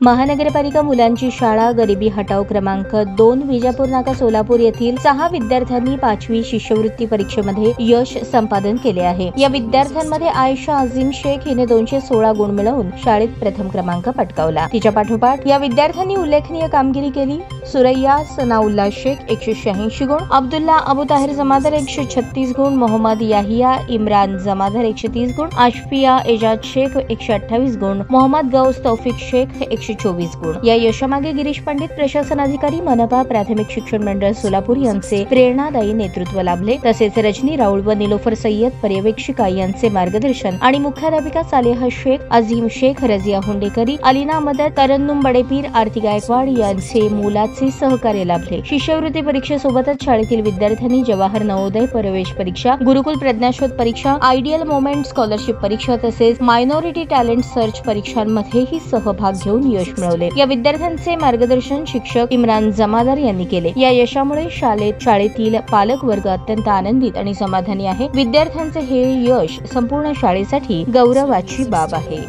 महानगरपालिका मुलांची शाळा गरिबी हटाव क्रमांक 2 विजापूर नाका सोलापूर येथील 6 विद्यार्थ्यांनी 5वी शिष्यवृत्ती परीक्षेमध्ये यश संपादन केले आहे। या विद्यार्थ्यांमध्ये आयशा अझीम शेख हिने 216 गुण मिळवून शाळेत प्रथम क्रमांक पटकावला। तिच्या पाठोपाठ या विद्यार्थ्यांनी उल्लेखनीय कामगिरी केली। सुरैया सनाउल्ला शेख 186 गुण, अब्दुल्ला अबू ताहिर जमादार 136 गुण, मोहम्मद याहिया इम्रान जमादार 130 गुण, आशफिया एजाज शेख 128 गुण, मोहम्मद गौस तौफिक शेख 124 गुण। या यशामागे गिरीश पंडित प्रशासन अधिकारी मनपा प्राथमिक शिक्षण मंडळ सोलापूर यांचे प्रेरणादायी नेतृत्व लाभले। तसेच रजनी राऊळ व निलोफर सय्यद पर्यवेक्षिका यांचे मार्गदर्शन आणि मुख्याध्यापिका सालेहा शेख, अझीम शेख, रजिया हुंडेकरी, अलिना मदत, तरन्नुम बडेपीर, आरती गायकवाड यांचे मोलाचे सहकार्य लाभले। शिष्यवृत्ती परीक्षेसोबतच शाळेतील विद्यार्थ्यांनी जवाहर नवोदय प्रवेश परीक्षा, गुरुकुल प्रज्ञाशोध परीक्षा, आयडियल मोमेंट स्कॉलरशिप परीक्षा तसेच मायनॉरिटी टॅलेंट सर्च परीक्षांमध्येही सहभाग घेऊन यश मिळवले। या विद्यार्थ्यांचे मार्गदर्शन शिक्षक इम्रान जमादार यांनी केले। या यशामुळे शाळेतील पालक वर्ग अत्यंत आनंदित आणि समाधानी आहे। विद्यार्थ्यांचे हे यश संपूर्ण शाळेसाठी गौरवाची बाब आहे।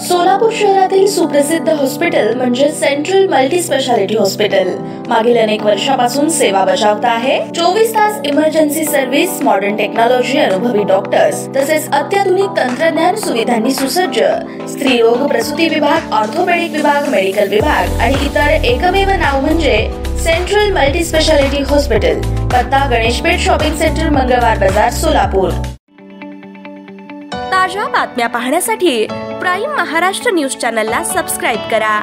सोलापूर शहरातील सुप्रसिद्ध हॉस्पिटल म्हणजे सेंट्रल मल्टी स्पेशालिटी हॉस्पिटल मागील अनेक वर्षापासून सेवा बजावत आहे। 24 तास इमर्जन्सी सर्व्हिस, मॉडर्न टेक्नॉलॉजी, अनुभवी डॉक्टर्स तसेच अत्याधुनिक तंत्रज्ञान सुविधांनी सुसज्ज स्त्रीरोग प्रसूती विभाग, ऑर्थोपेडिक विभाग, मेडिकल विभाग आणि इतर एकमेव नाव म्हणजे सेंट्रल मल्टी स्पेशालिटी हॉस्पिटल। पत्ता गणेशपेठ शॉपिंग सेंटर, मंगळवार बाजार, सोलापूर। ताज्या बातम्या पाहण्यासाठी प्राईम महाराष्ट्र न्यूज चॅनलला सबस्क्राईब करा।